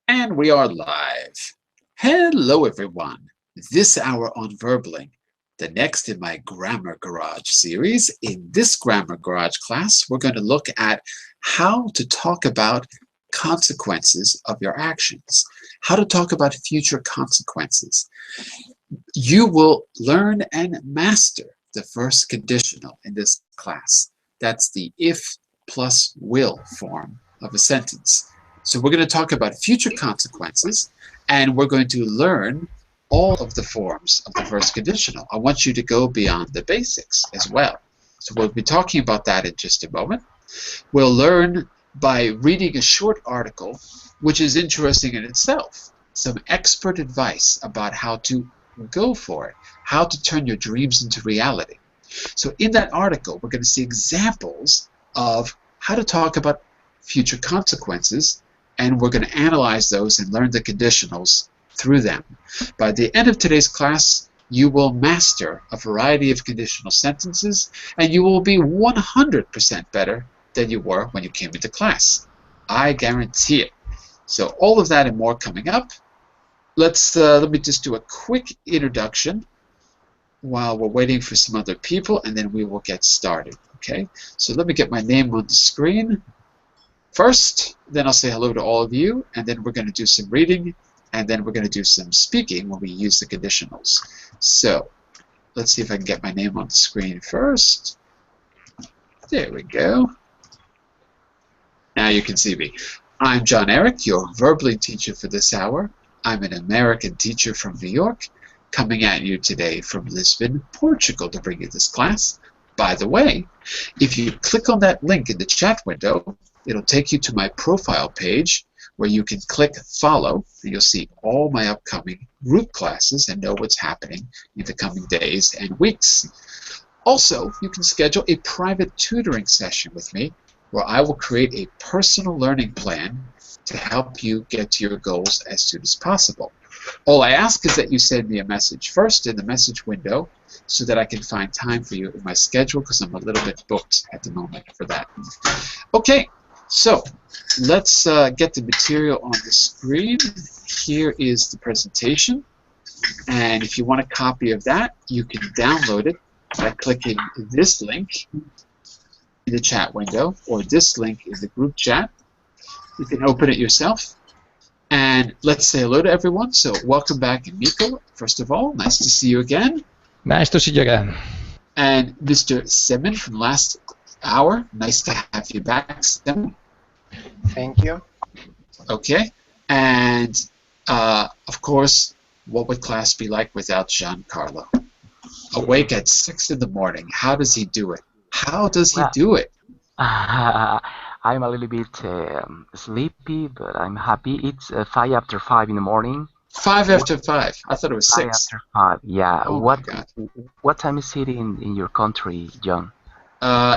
And we are live. Hello, everyone. This hour on Verbling, the next in my Grammar Garage series. In this Grammar Garage class, we're going to look at how to talk about consequences of your actions, how to talk about future consequences. You will learn and master the first conditional in this class. That's the if plus will form of a sentence. So we're going to talk about future consequences, and we're going to learn all of the forms of the first conditional. I want you to go beyond the basics as well. So we'll be talking about that in just a moment. We'll learn by reading a short article, which is interesting in itself, some expert advice about how to go for it, how to turn your dreams into reality. So in that article, we're going to see examples of how to talk about future consequences, and we're going to analyze those and learn the conditionals through them. By the end of today's class, you will master a variety of conditional sentences, and you will be 100% better than you were when you came into class. I guarantee it. So all of that and more coming up. Let me just do a quick introduction while we're waiting for some other people, and then we will get started. Okay, so let me get my name on the screen first, then I'll say hello to all of you, and then we're going to do some reading, and then we're going to do some speaking when we use the conditionals. So let's see if I can get my name on the screen first. There we go. Now you can see me. I'm John Eric, your verbally teacher for this hour. I'm an American teacher from New York, coming at you today from Lisbon, Portugal, to bring you this class. By the way, if you click on that link in the chat window, it'll take you to my profile page where you can click follow, and you'll see all my upcoming group classes and know what's happening in the coming days and weeks. Also, you can schedule a private tutoring session with me where I will create a personal learning plan to help you get to your goals as soon as possible. All I ask is that you send me a message first in the message window so that I can find time for you in my schedule, because I'm a little bit booked at the moment for that. Okay, so let's get the material on the screen. Here is the presentation, and if you want a copy of that, you can download it by clicking this link in the chat window or this link in the group chat. You can open it yourself. And let's say hello to everyone. So welcome back, Nico, first of all. Nice to see you again. Nice to see you again. And Mr. Semin from last hour. Nice to have you back, Semin. Thank you. Okay. And, of course, what would class be like without Giancarlo? Awake at 6 in the morning. How does he do it? How does he do it? I'm a little bit sleepy, but I'm happy. It's 5 after 5 in the morning. 5 after 5? I thought it was 6. 5 after 5, yeah. Oh my God. What time is it in your country, John?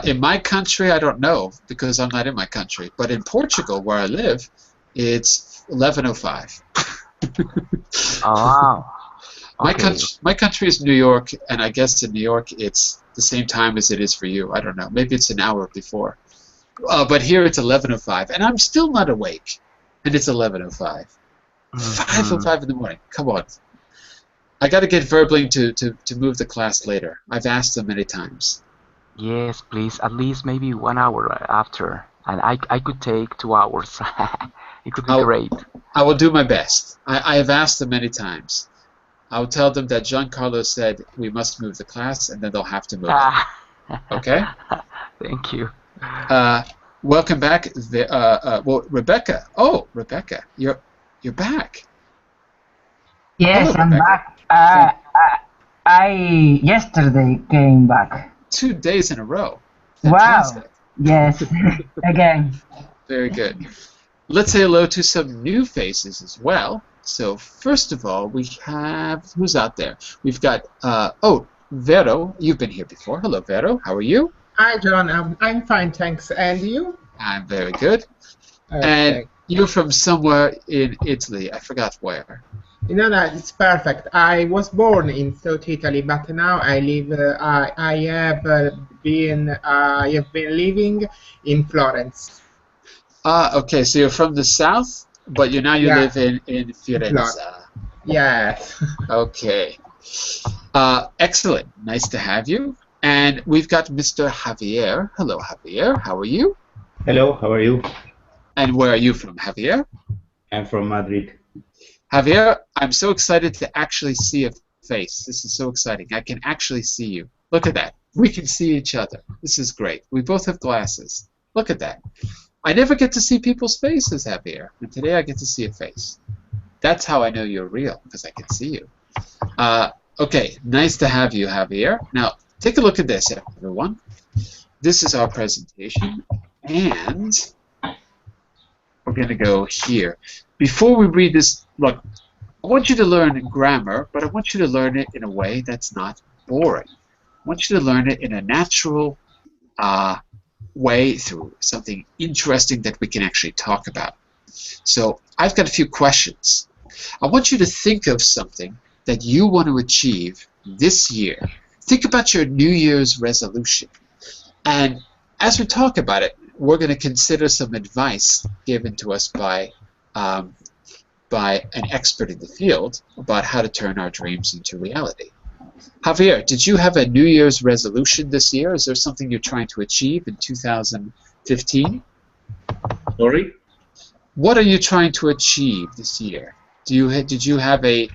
In my country, I don't know, because I'm not in my country. But in Portugal, where I live, it's 11:05. Oh, wow. Okay. My country is New York, and I guess in New York it's the same time as it is for you. I don't know. Maybe it's an hour before. But here it's 11:05, and I'm still not awake, and it's 11:05. 5:05 in the morning. Come on. I got to get Verbling to move the class later. I've asked them many times. Yes, please. At least maybe 1 hour after, and I could take 2 hours. It could be great. I will do my best. I have asked them many times. I'll tell them that Giancarlo said we must move the class, and then they'll have to move it. Okay? Thank you. Welcome back, well, Rebecca. Oh, Rebecca, you're back. Yes, Hello, I'm Rebecca. back. I yesterday came back. 2 days in a row. Wow. Fantastic. Yes, again. Very good. Let's say hello to some new faces as well. So first of all, we have, who's out there? We've got, Vero. You've been here before. Hello, Vero. How are you? Hi, John. I'm fine, thanks. And you? I'm very good. Okay. And you're from somewhere in Italy. I forgot where. No, it's perfect. I was born in South Italy, but now I live. I have been living in Florence. Okay. So you're from the south. But you now you Yeah, live in Florida. Firenze. Yes. Okay. Excellent. Nice to have you. And we've got Mr. Javier. Hello, Javier. How are you? Hello, how are you? And where are you from, Javier? I'm from Madrid. Javier, I'm so excited to actually see a face. This is so exciting. I can actually see you. Look at that. We can see each other. This is great. We both have glasses. Look at that. I never get to see people's faces, Javier. And today I get to see a face. That's how I know you're real, because I can see you. Okay, nice to have you, Javier. Now, take a look at this, everyone. This is our presentation, and we're going to go here. Before we read this, look, I want you to learn grammar, but I want you to learn it in a way that's not boring. I want you to learn it in a natural way through something interesting that we can actually talk about. So I've got a few questions. I want you to think of something that you want to achieve this year. Think about your New Year's resolution. And as we talk about it, we're going to consider some advice given to us by an expert in the field about how to turn our dreams into reality. Javier, did you have a New Year's resolution this year? Is there something you're trying to achieve in 2015? Sorry? What are you trying to achieve this year? Did you have a,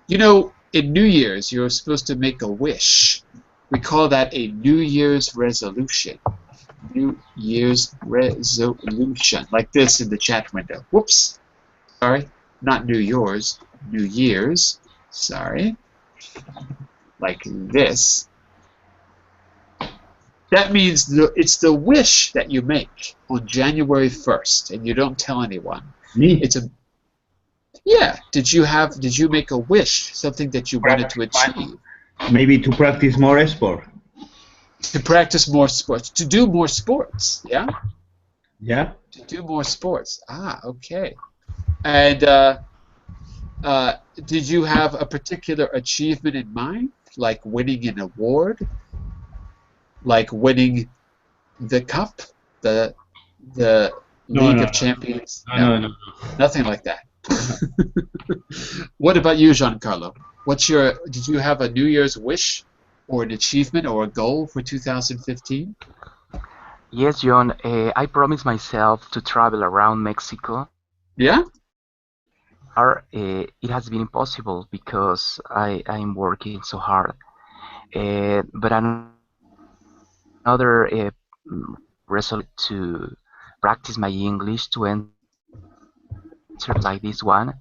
you know, in New Year's you're supposed to make a wish. We call that a New Year's resolution. New Year's resolution, like this in the chat window. Whoops, sorry, not New Yours, New Year's, sorry, like this. That means it's the wish that you make on January 1st, and you don't tell anyone. Me? It's a Yeah. Did you make a wish, something that you wanted to achieve? Maybe to practice more sport. To practice more sports, to do more sports, yeah? Yeah? To do more sports. Ah, okay. And did you have a particular achievement in mind, like winning an award, like winning the cup, the No, League no, of Champions? no, no, no. Nothing like that. What about you, Giancarlo? Did you have a New Year's wish or an achievement or a goal for 2015? Yes, John, I promised myself to travel around Mexico. Yeah? It has been impossible because I'm working so hard. But another resolution to practice my English to answer like this one,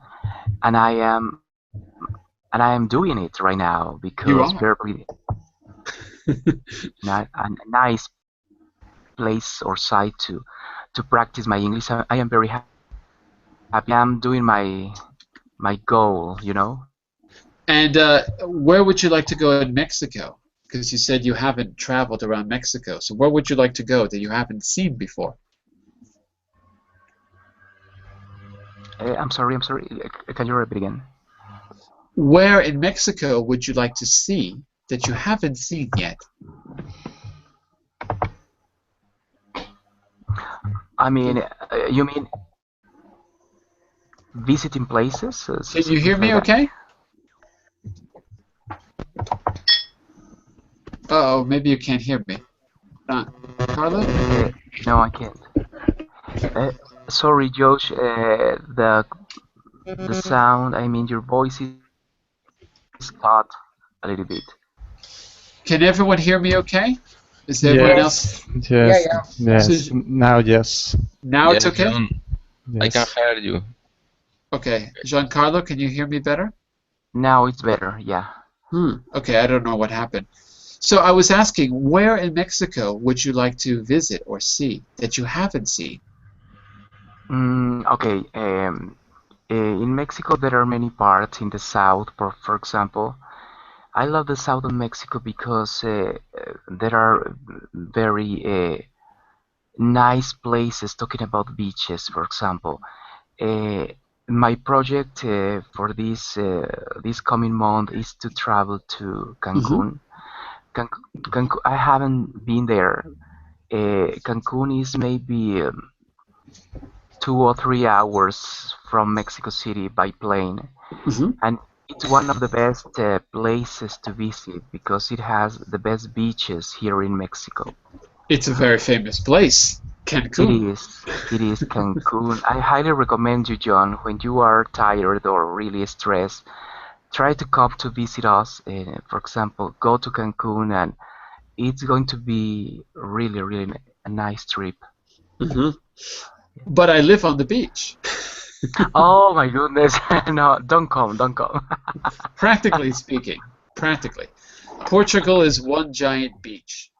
and I am doing it right now You because are. very a nice place or site to practice my English. I am very happy. I'm doing my goal, you know. And where would you like to go in Mexico? Because you said you haven't traveled around Mexico. So where would you like to go that you haven't seen before? I'm sorry. Can you repeat again? Where in Mexico would you like to see that you haven't seen yet? I mean, you mean visiting places? Can you hear Something me like that? okay? Uh-oh, maybe you can't hear me. Carlo? No, I can't. Sorry, Josh. The sound. I mean, your voice is cut a little bit. Can everyone hear me okay? Is everyone else? Yeah, Yes. So- Now, yes. Now it's Yes, okay? John, I can Yes. hear you. Okay. Giancarlo, can you hear me better? Now it's better. Yeah. Okay, I don't know what happened. So I was asking, where in Mexico would you like to visit or see that you haven't seen? Okay. In Mexico, there are many parts in the south. For example, I love the south of Mexico because there are very nice places. Talking about beaches, for example. Uh, my project for this coming month is to travel to Cancun. Cancun, I haven't been there. Cancun is maybe 2 or 3 hours from Mexico City by plane, Mhm. and it's one of the best places to visit because it has the best beaches here in Mexico. It's a very famous place, It Cancun. is. It is Cancun. I highly recommend you, John, when you are tired or really stressed, try to come to visit us. For example, go to Cancun, and it's going to be really, really a nice trip. Mhm. But I live on the beach. Oh my goodness. No, don't come, don't come. Practically speaking, practically. Portugal is one giant beach,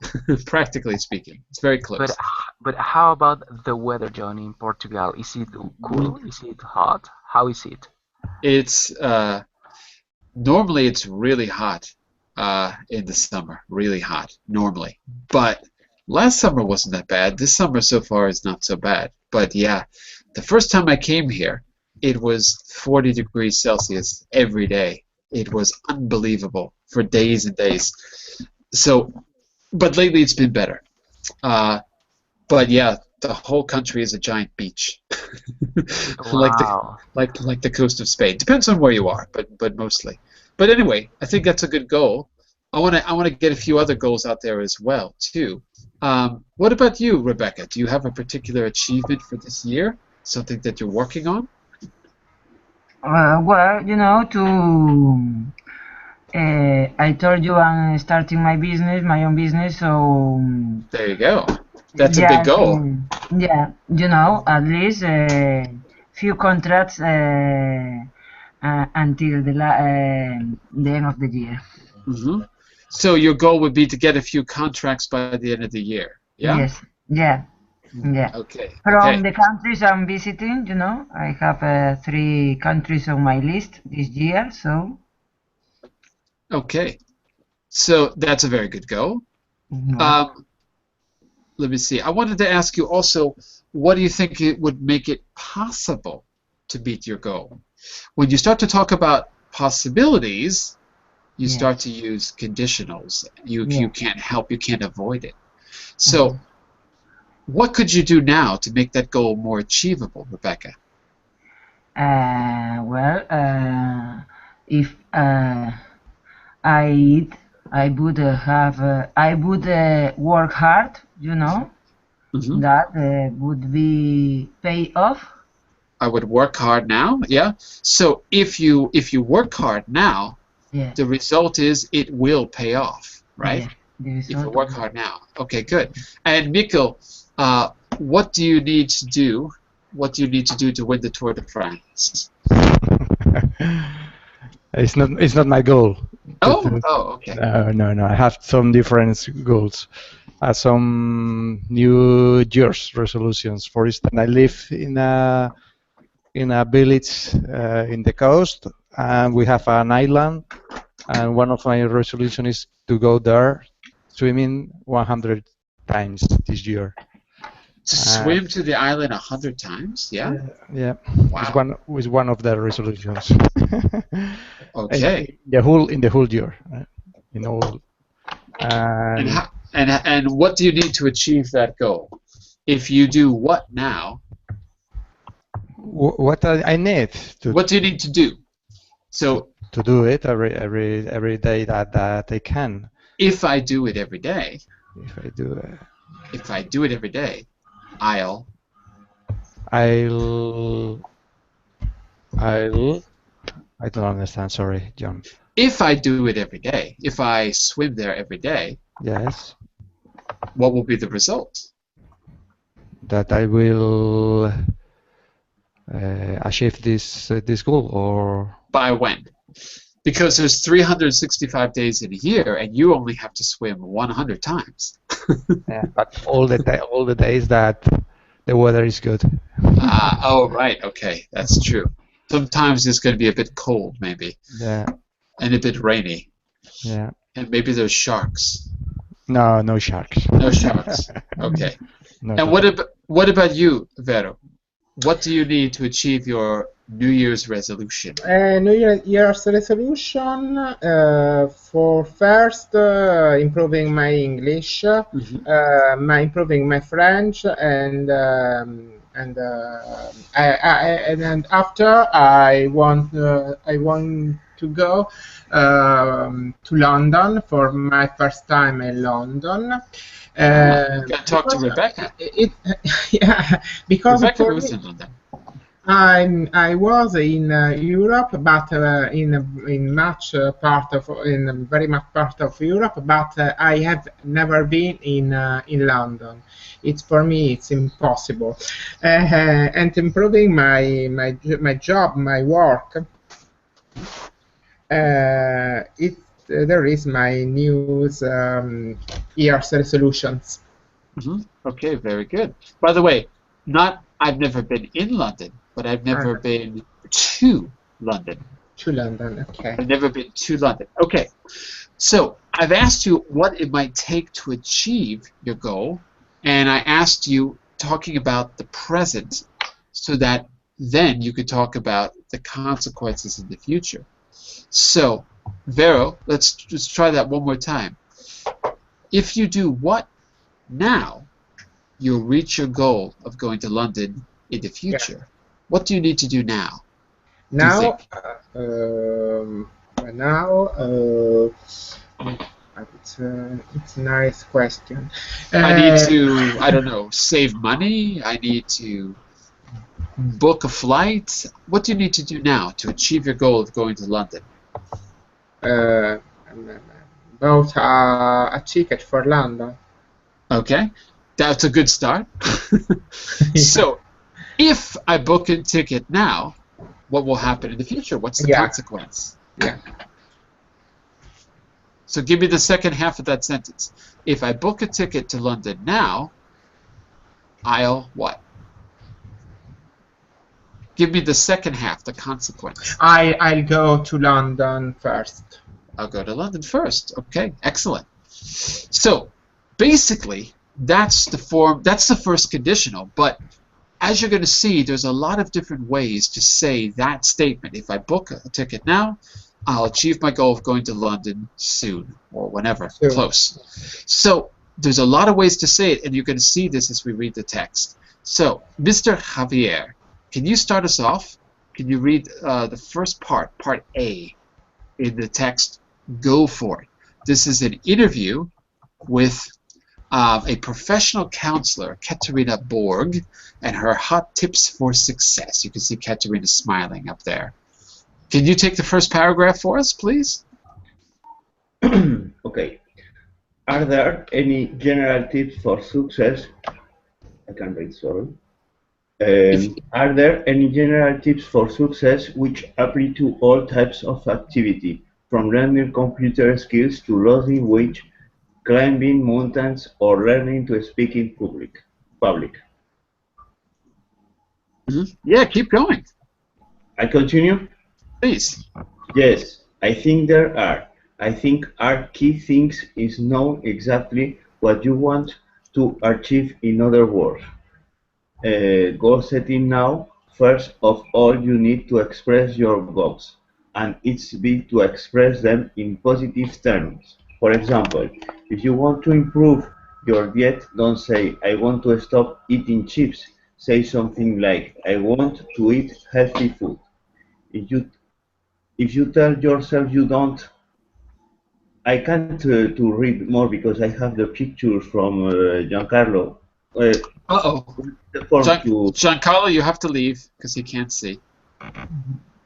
practically speaking. It's very But close. but how about the weather, John, in Portugal? Is it cool? Is it hot? How is it? It's normally it's really hot in the summer, really hot normally. But last summer wasn't that bad. This summer so far is not so bad. But yeah, the first time I came here, it was 40 degrees Celsius every day. It was unbelievable for days and days. So, but lately it's been better. Uh, but yeah, the whole country is a giant beach, like the Wow. like the coast of Spain. Depends on where you are, but mostly. But anyway, I think that's a good goal. I want to get a few other goals out there as well too. What about you, Rebecca? Do you have a particular achievement for this year? Something that you're working on? Well, I told you I'm starting my business, my own business, so There you go. That's a big yeah, goal. yeah, at least few contracts until the end of the year. Hmm. So your goal would be to get a few contracts by the end of the year. Yeah? Yes, yeah, yeah. Okay. From Okay. the countries I'm visiting, I have 3 countries on my list this year, so Okay. So that's a very good goal. well, Um, let me see. I wanted to ask you also, what do you think it would make it possible to meet your goal? When you start to talk about possibilities, you yeah, start to use conditionals. You yeah. can't help, you can't avoid it. Mhm. So, what could you do now to make that goal more achievable, Rebecca? Well, if I I would I would work hard, Hmm. that would be pay off. I would work hard now, yeah. So if you work hard now, Yeah, the result is it will pay off, right? yeah. The If you result. work hard now. Okay, good. And Mikkel, what do you need to do? What do you need to do to win the Tour de France? It's not my goal. Oh, oh, okay. No. I have some different goals. Some New Year's resolutions. For instance, I live in a village in the coast, and we have an island. And one of my resolutions is to go there swimming 100 times this year. To Uh, swim to the island 100 times? Yeah? yeah, Wow. it's one of the resolutions. Okay. In the whole year, in all. And And how, and what do you need to achieve that goal? If you do what now, what I need to what do you need to do? to So to do it every day that I can. if I do it every day, If I do it, if I do it every day, I'll I'll I'll I don't understand. Sorry, John. if I do it every day, if I swim there every day, Yes, what will be the result? that I will achieve this goal, or By when? Because there's 365 days in a year, and you only have to swim 100 times. yeah, but all the days that the weather is good. Oh, right. Okay, that's true. Sometimes it's going to be a bit cold, maybe, Yeah, and a bit rainy, yeah. and maybe there's sharks. No sharks. No sharks. Okay. No And sharks. what about you, Vero? What do you need to achieve your New Year's resolution? New Year's resolution for first improving my English, Mhm. improving my French, and after I want to go to London for my first time in London. Gotta talk to Because Rebecca. yeah, because Rebecca for lives me, in London. I was in Europe, but in much part of in very much part of Europe, but I have never been in London. It's for me it's impossible, and improving my job, my work. It there is my news year's resolutions Okay, very good. By the way, not I've never been in London, but I've never been to London. to London. Okay. I've never been to London. Okay, so I've asked you what it might take to achieve your goal, and I asked you talking about the present so that then you could talk about the consequences in the future. So, Vero, let's just try that one more time. If you do what now, you'll reach your goal of going to London in the Yeah. future. What do you need to do now? Do you Now, think? now, it's a nice question. I need to, I don't know, save money. I need to book a flight. What do you need to do now to achieve your goal of going to London? Uh, bought a ticket for London. Okay, that's a good start. So, if I book a ticket now, what will happen in the future? What's the Yeah. consequence? Yeah. So give me the second half of that sentence. If I book a ticket to London now, I'll what? Give me the second half, the consequence. I'll go to London first. I'll go to London first. Okay, excellent. So basically, that's the form. That's the first conditional. But as you're going to see, there's a lot of different ways to say that statement. If I book a ticket now, I'll achieve my goal of going to London soon or whenever, Soon. close. So there's a lot of ways to say it, and you're going to see this as we read the text. So, Mr. Javier, can you start us off? Can you read the first part, part A, in the text? Go for it. This is an interview with a professional counselor, Katerina Borg, and her hot tips for success. You can see Katerina smiling up there. Can you take the first paragraph for us, please? Okay. Are there any general tips for success? I can read, sorry. Are there any general tips for success which apply to all types of activity, from learning computer skills to losing weight, climbing mountains, or learning to speak in public? Yeah, keep going, I continue? please. Yes, I think there are. I think our key things is know exactly what you want to achieve. In other words, goal setting now. First of all, you need to express your goals, and it's be to express them in positive terms. For example, if you want to improve your diet, don't say, I want to stop eating chips. Say something like, I want to eat healthy food. If you tell yourself you don't, I can't to read more because I have the pictures from Giancarlo. Uh-oh. The form to Giancarlo, you have to leave because he can't see.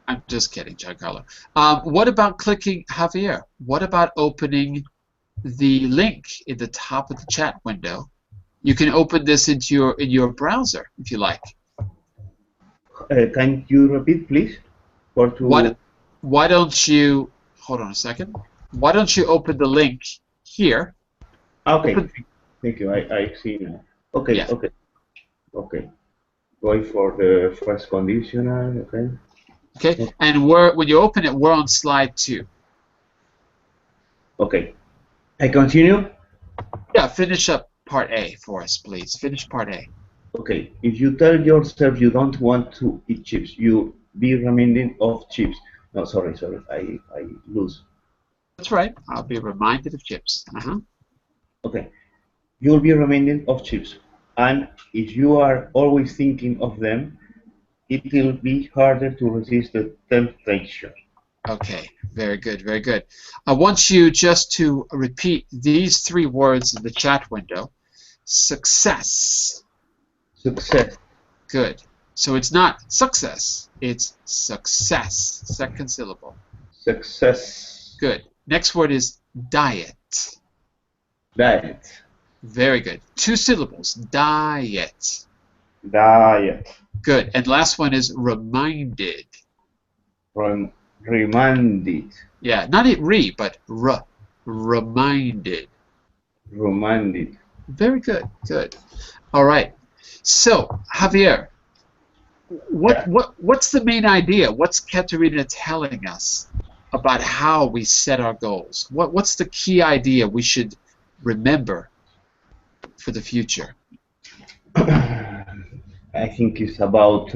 I'm just kidding, Giancarlo. What about clicking Javier? What about opening the link in the top of the chat window? You can open this into your browser if you like. can you repeat, please? For to Why don't you hold on a second? Why don't you open the link here? okay. Open, Thank you. I see now. Okay. Yeah. Okay. Going for the first conditional. Okay. Okay, and when you open it, we're on slide 2. Okay. I continue. Yeah, finish up part A for us, please. Finish part A. Okay. If you tell yourself you don't want to eat chips, you be reminded of chips. No, sorry. I lose. That's right. I'll be reminded of chips. Okay. You'll be reminded of chips. And if you are always thinking of them, it will be harder to resist the temptation. Okay, very good, very good. I want you just to repeat these 3 words in the chat window. Success. Success. Good. So it's not success, it's success. Second syllable. Success. Good. Next word is diet. Diet. Very good. 2 syllables. Diet. Diet. Good. And last one is reminded. Reminded. Yeah, not it re, but r. Reminded. Reminded. Very good. Good. All right. So, Javier, what's the main idea? What's Katerina telling us about how we set our goals? What's the key idea we should remember for the future? I think it's about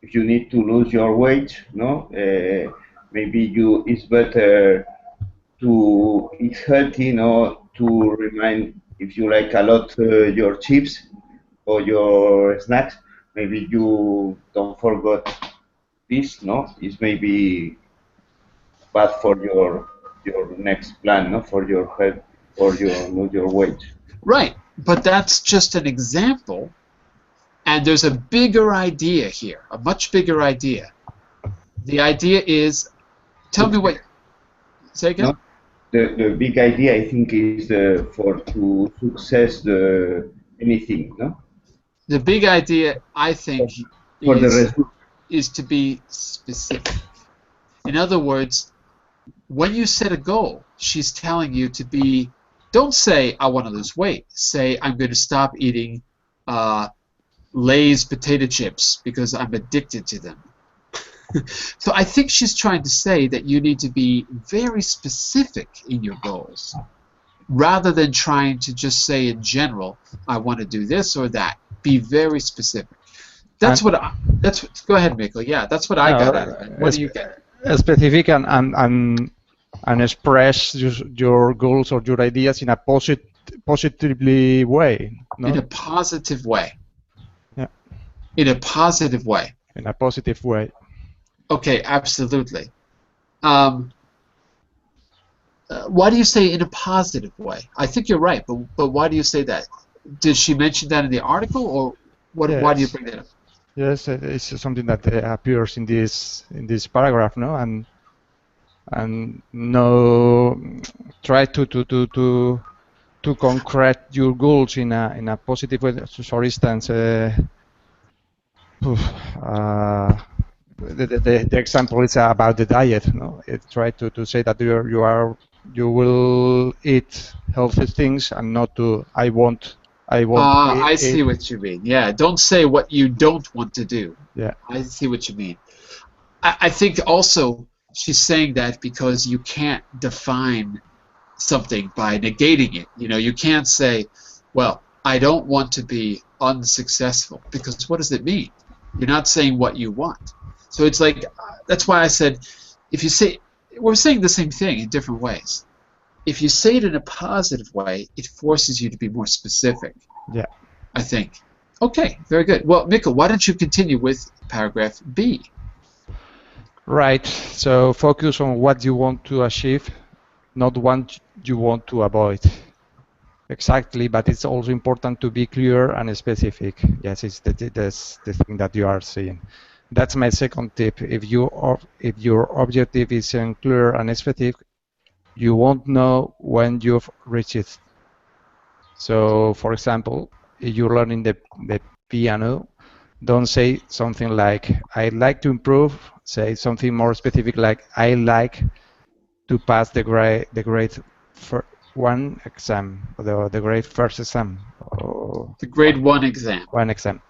if you need to lose your weight, no? Maybe it's better to eat healthy, no? To remind if you like a lot your chips or your snacks, maybe you don't forget this, no? It's maybe bad for your next plan, no? For your health, for your weight. Right, but that's just an example, and there's a bigger idea here, a much bigger idea. The idea is, tell me what, say again? No? The big idea, I think, is for to success anything, no? The big idea, I think, For the result. is to be specific. In other words, when you set a goal, she's telling you to be, don't say, I want to lose weight. Say, I'm going to stop eating Lay's potato chips because I'm addicted to them. So I think she's trying to say that you need to be very specific in your goals, rather than trying to just say in general, I want to do this or that. Be very specific. That's what go ahead, Mikko. Yeah, that's what I got out of it. What do you get? Specific and express your goals or your ideas in a positively way. No? In a positive way. Yeah. In a positive way. In a positive way. Okay, absolutely. Why do you say in a positive way? I think you're right, but why do you say that? Did she mention that in the article, or what? Yes. Why do you bring that up? Yes, it's something that appears in this paragraph, no, and no, try to concrete your goals in a positive way. So, for instance, the example is about the diet. No, try to say that you will eat healthy things and not to I want. I see what you mean. Yeah, don't say what you don't want to do. Yeah, I see what you mean. I think also she's saying that because you can't define something by negating it. You know, you can't say, well, I don't want to be unsuccessful, because what does it mean? You're not saying what you want. So it's like, that's why I said, if you say, we're saying the same thing in different ways. If you say it in a positive way, it forces you to be more specific. Yeah. I think. Okay, very good. Well, Mikko, why don't you continue with paragraph B? Right. So focus on what you want to achieve, not what you want to avoid. Exactly, but it's also important to be clear and specific. Yes, it's the thing that you are saying. That's my second tip. If your objective is unclear and specific, you won't know when you've reached it. So, for example, if you're learning the piano, don't say something like, I'd like to improve. Say something more specific like, I like to pass the grade one exam, the grade first exam. The grade 1 exam. One exam.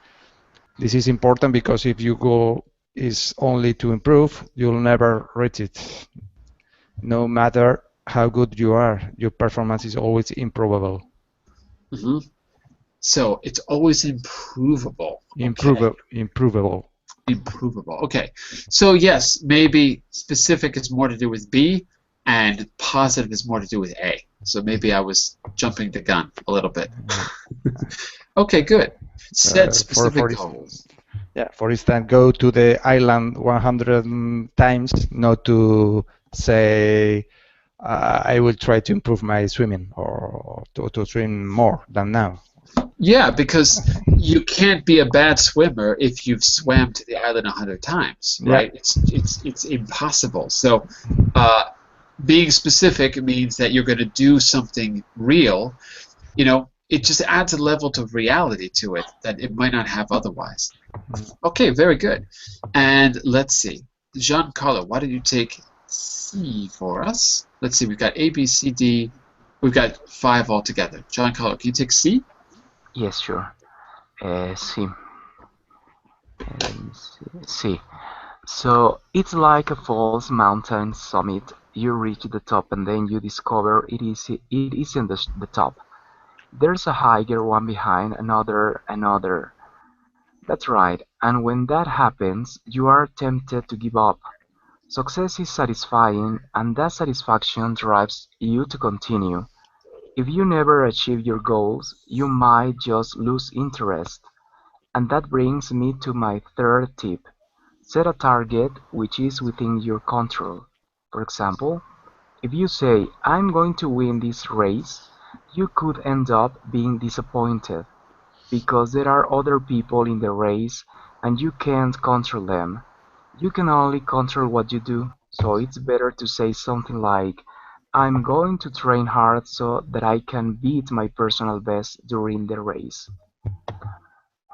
This is important because if your goal is only to improve, you'll never reach it. No matter how good you are, your performance is always improvable. Mm-hmm. So it's always improvable. Improvable. Okay. So yes, maybe specific is more to do with B, and positive is more to do with A. So maybe I was jumping the gun a little bit. Okay, good. Set specific goals. Yeah, for instance, go to the island 100 times, not to say I will try to improve my swimming or to swim more than now. Yeah, because you can't be a bad swimmer if you've swam to the island 100 times, right? Yeah. It's impossible. So being specific means that you're going to do something real. It just adds a level of reality to it that it might not have otherwise. Okay, very good. And let's see. Giancarlo, why don't you take C for us? Let's see, we've got A, B, C, D. We've got 5 altogether. Giancarlo, can you take C? Yes, sure. See. See. So it's like a false mountain summit. You reach the top and then you discover it isn't the top. There's a higher one behind, another. That's right. And when that happens, you are tempted to give up. Success is satisfying, and that satisfaction drives you to continue. If you never achieve your goals, you might just lose interest. And that brings me to my third tip. Set a target which is within your control. For example, if you say, I'm going to win this race, you could end up being disappointed because there are other people in the race and you can't control them. You can only control what you do, so it's better to say something like, I'm going to train hard so that I can beat my personal best during the race.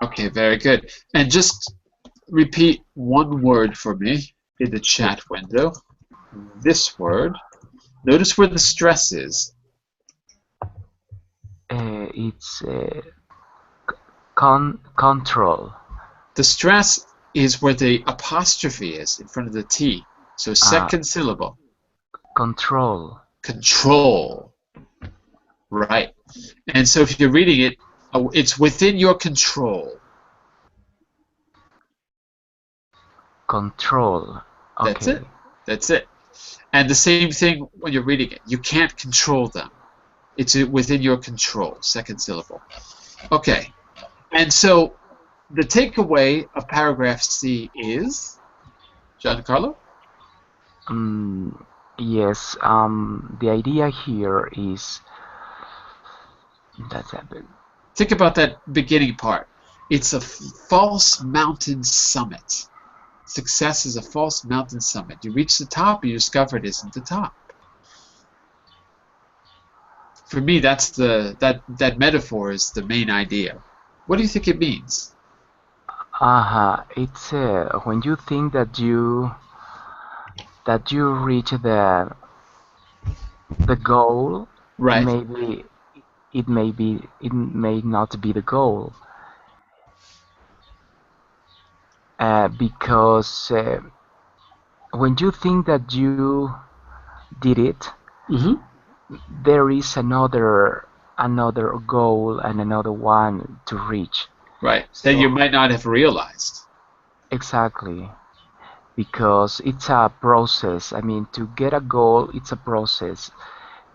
Okay, very good. And just repeat one word for me in the chat window. This word. Notice where the stress is. It's control. The stress is where the apostrophe is in front of the T. So second syllable. Control. Control. Right. And so if you're reading it, it's within your control. Control. Okay. That's it. That's it. And the same thing when you're reading it. You can't control them. It's within your control. Second syllable. Okay. And so the takeaway of paragraph C is, Giancarlo? Yes. The idea here is that's it. Think about that beginning part. It's a false mountain summit. Success is a false mountain summit. You reach the top, you discover it isn't the top. For me, that's that metaphor is the main idea. What do you think it means? It's when you think that you reach the goal, right? Maybe it may not be the goal, because when you think that you did it, there is another goal and another one to reach. Right. That you might not have realized. Exactly. Because it's a process. I mean, to get a goal, it's a process,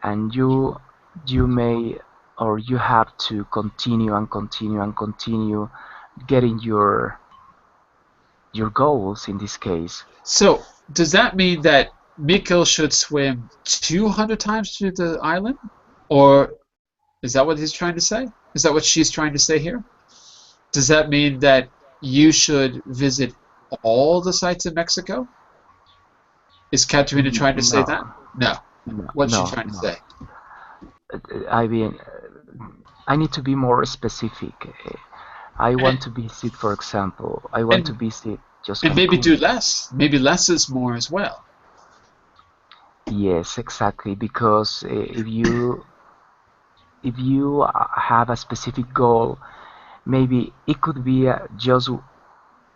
and you may, or you have to continue and continue and continue getting your goals in this case. So does that mean that Mikkel should swim 200 times to the island? Or is that what he's trying to say? Is that what she's trying to say here? Does that mean that you should visit all the sites in Mexico? Is Katerina trying to say that? No. What's she trying to say? I mean, I need to be more specific. I want to visit, for example, I want to visit just and Cancun. Maybe do less. Maybe less is more as well. Yes, exactly. Because if you have a specific goal, maybe it could be just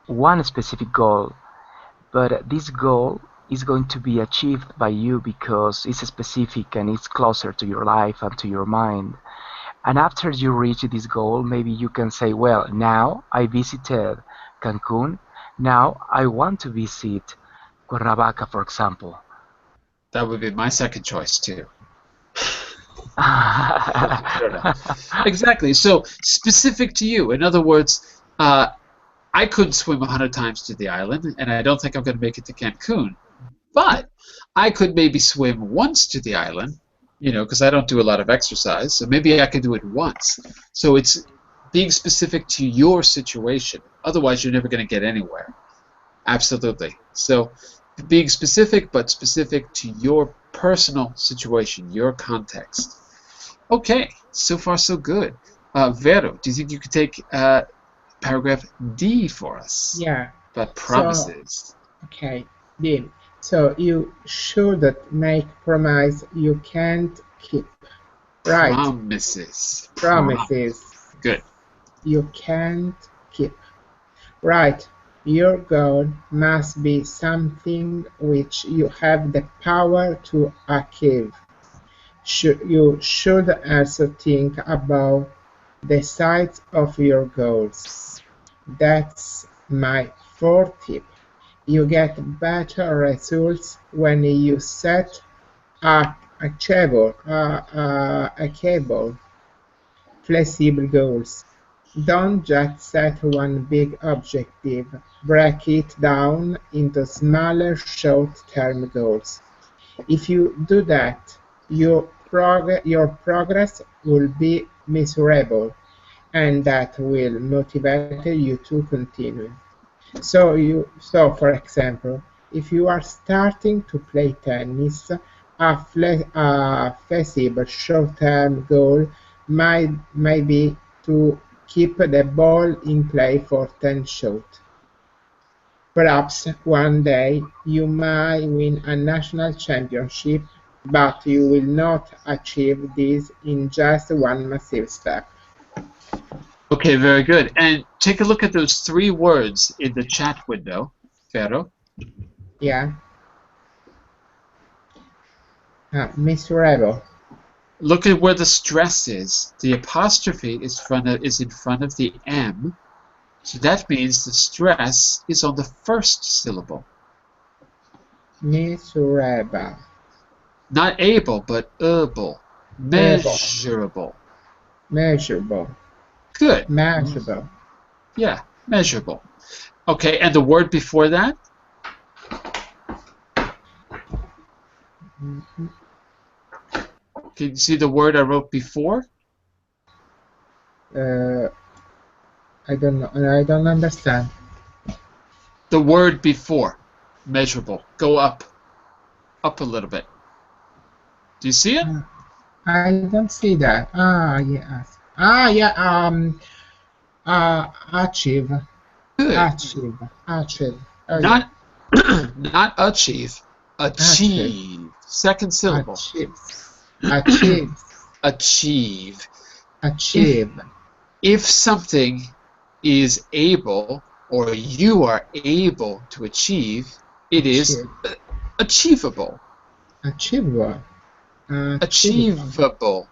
one specific goal, but this goal is going to be achieved by you because it's specific and it's closer to your life and to your mind. And after you reach this goal, maybe you can say, well, now I visited Cancun, now I want to visit Cuernavaca, for example. That would be my second choice too. I don't know. Exactly. So specific to you. In other words, I couldn't swim 100 times to the island, and I don't think I'm going to make it to Cancun. But I could maybe swim once to the island, because I don't do a lot of exercise. So maybe I could do it once. So it's being specific to your situation. Otherwise, you're never going to get anywhere. Absolutely. So being specific, but specific to your personal situation, your context. Okay, so far so good. Vero, do you think you could take paragraph D for us? Yeah. About So, promises. okay, Dean. So you shouldn't make promise you can't keep. Right. Promises. Promises Good. you can't keep. Right. Your goal must be something which you have the power to achieve. You should also think about the size of your goals. That's my fourth tip. You get better results when you set achievable, flexible goals. Don't just set one big objective. Break it down into smaller short-term goals. If you do that, your progress will be measurable, and that will motivate you to continue. So for example, if you are starting to play tennis, a feasible short-term goal might be to keep the ball in play for 10 shots. Perhaps one day you might win a national championship, but you will not achieve this in just one massive step. Okay, very good. And take a look at those three words in the chat window, Vero. Yeah, miserable. Look at where the stress is. The apostrophe is in front of the M, so that means the stress is on the first syllable. Miserable. Not able, but able. Measurable. Measurable. Good. Measurable. Yeah, measurable. Okay, and the word before that? Can you see the word I wrote before? I don't know. I don't understand. The word before, measurable. Go up a little bit. Do you see it? I don't see that. Ah, yes. Ah, yeah. Achieve. Good. Achieve. Oh, Not yeah. not achieve. Achieve. Second syllable. Achieve. Achieve. Achieve. Achieve. If something is able or you are able to achieve, it is achievable. Achievable. Achievable.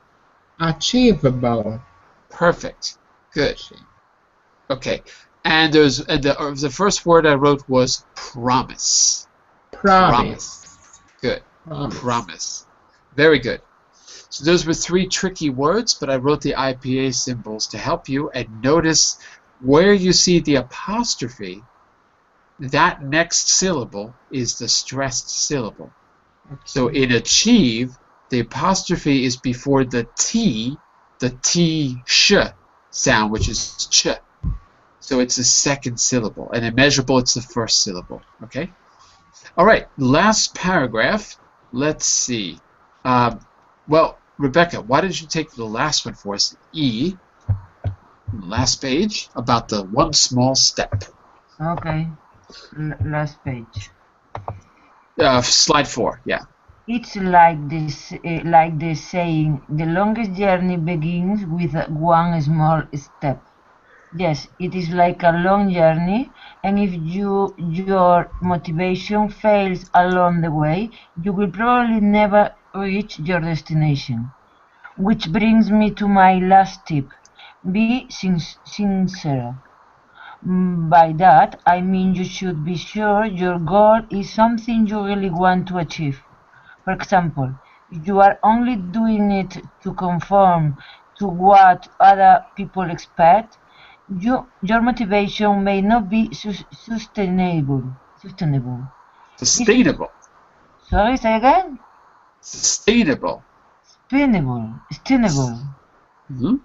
Achievable. Perfect. Good. Okay. And the first word I wrote was promise. Promise. Good. Promise. Very good. So those were three tricky words, but I wrote the IPA symbols to help you. And notice where you see the apostrophe, that next syllable is the stressed syllable. So in achieve, the apostrophe is before the sh sound, which is ch. So it's the second syllable. And in measurable, it's the first syllable. Okay? All right, last paragraph. Let's see. Well, Rebecca, why don't you take the last one for us? E, last page, about the one small step. Okay, last page. Slide 4, yeah. It's like this, like the saying, the longest journey begins with one small step. Yes, it is like a long journey, and if your motivation fails along the way, you will probably never reach your destination. Which brings me to my last tip. Be sincere. By that, I mean you should be sure your goal is something you really want to achieve. For example, You are only doing it to conform to what other people expect. Your motivation may not be sustainable. Sustainable. Sorry, say again? Sustainable. Sustainable. Mm-hmm.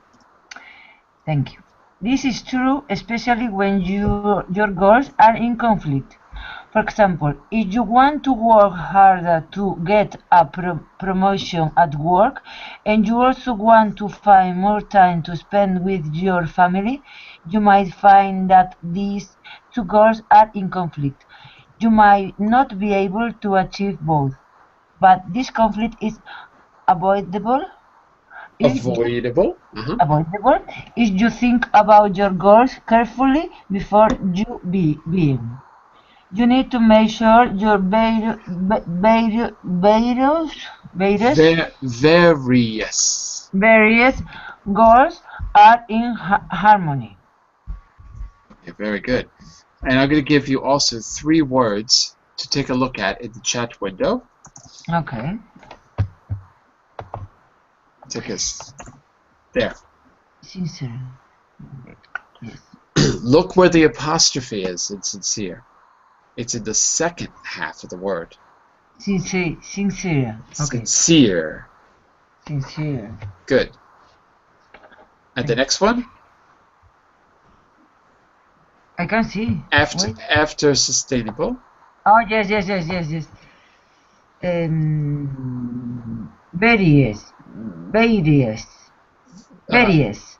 Thank you. This is true especially when your goals are in conflict. For example, if you want to work harder to get a promotion at work and you also want to find more time to spend with your family, you might find that these two goals are in conflict. You might not be able to achieve both, but this conflict is avoidable Avoidable. Uh-huh. avoidable if you think about your goals carefully before you begin. You need to make sure your various goals are in harmony. Okay, very good. And I'm going to give you also 3 words to take a look at in the chat window. Okay. Take us there. Sincere. Yes. Look where the apostrophe is in sincere. It's in the second half of the word. Sincere. Okay. Sincere. Sincere. Good. And the next one? I can see. After sustainable. Oh, yes. Various.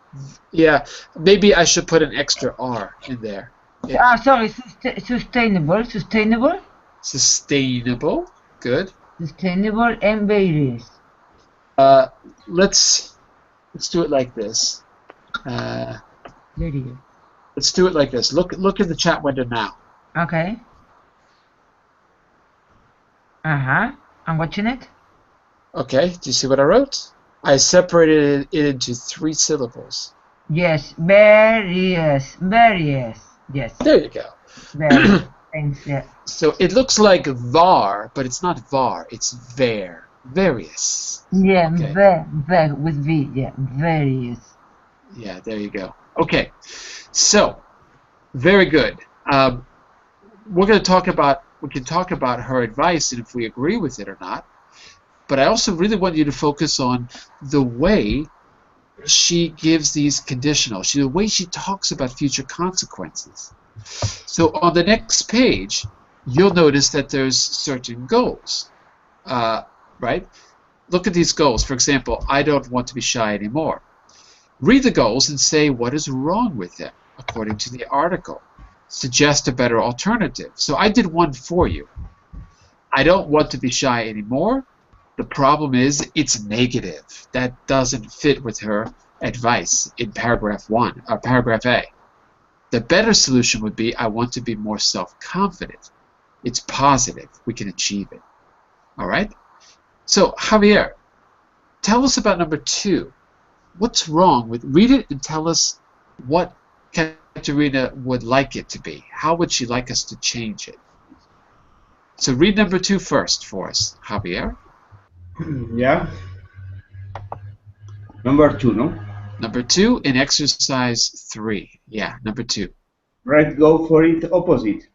Yeah, maybe I should put an extra R in there. Yeah. Sorry, sustainable. Sustainable. Good. Sustainable and various. Let's do it like this. Various. Let's do it like this. Look in the chat window now. Okay. I'm watching it. Okay, do you see what I wrote? I separated it into 3 syllables. Yes, various. Yes. There you go. Various. Thanks, yeah. So it looks like var, but it's not var, it's ver. Various. Yeah, okay. With V, yeah, various. Yeah, there you go. Okay, so, very good. We can talk about her advice and if we agree with it or not. But I also really want you to focus on the way she gives these conditionals, the way she talks about future consequences. So on the next page, you'll notice that there's certain goals, right? Look at these goals. For example, I don't want to be shy anymore. Read the goals and say what is wrong with them, according to the article. Suggest a better alternative. So I did one for you. I don't want to be shy anymore. The problem is it's negative. That doesn't fit with her advice in paragraph 1, or paragraph A. The better solution would be I want to be more self-confident. It's positive. We can achieve it. All right? So, Javier, tell us about number 2. What's wrong with... Read it and tell us what Katerina would like it to be. How would she like us to change it? So read number 2 first for us, Javier. Yeah. Number 2, no? Number 2 in exercise 3. Yeah, number 2. Right, go for it opposite.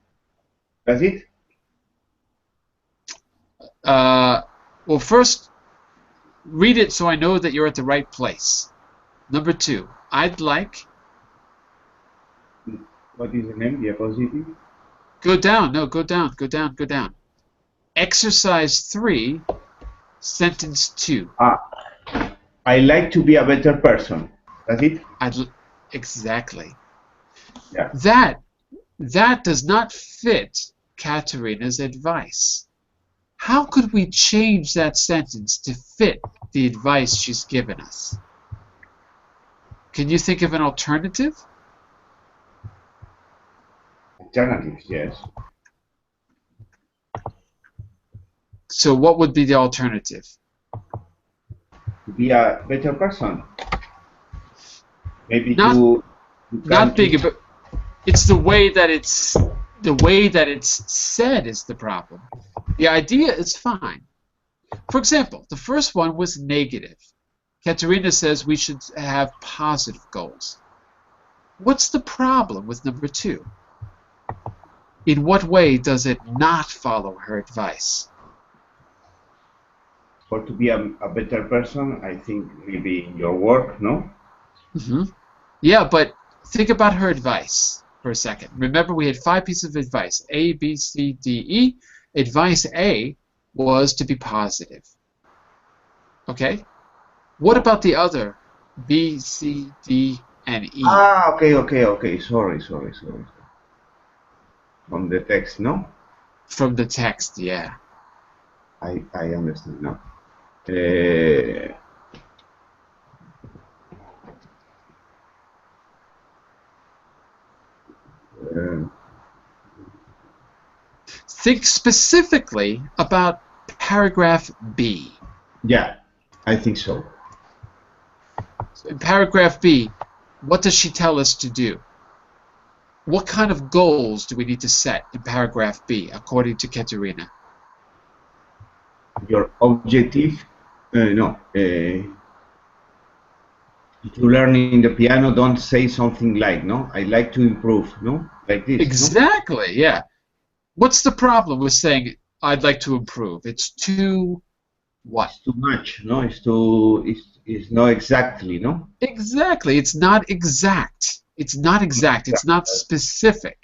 That's it? Well, first, read it so I know that you're at the right place. Number 2, I'd like... What is the name? The opposite? Go down. No, go down. Go down. Go down. Exercise 3, sentence 2. I like to be a better person. That's it? Exactly. Yeah. That does not fit Katerina's advice. How could we change that sentence to fit the advice she's given us? Can you think of an alternative? Alternatives, yes. So what would be the alternative? To be a better person. Maybe not bigger, but it's the way that it's said is the problem. The idea is fine. For example, the first one was negative. Katerina says we should have positive goals. What's the problem with number 2? In what way does it not follow her advice? For to be a better person, I think maybe in your work, no? Yeah, but think about her advice for a second. Remember, we had 5 pieces of advice: A, B, C, D, E. Advice A was to be positive. Okay? What about the other B, C, D, and E? Okay. Sorry. From the text, no? From the text, yeah. I understand now. Think specifically about paragraph B. Yeah, I think so. So in paragraph B, what does she tell us to do? What kind of goals do we need to set in paragraph B, according to Katerina? Your objective, if you learn in the piano, don't say something like, no, I like to improve, no? Like this, Exactly, no? Yeah. What's the problem with saying, I'd like to improve? It's too what? It's too much, no? It's not exactly, no? Exactly. It's not exact. It's not exact. It's not specific.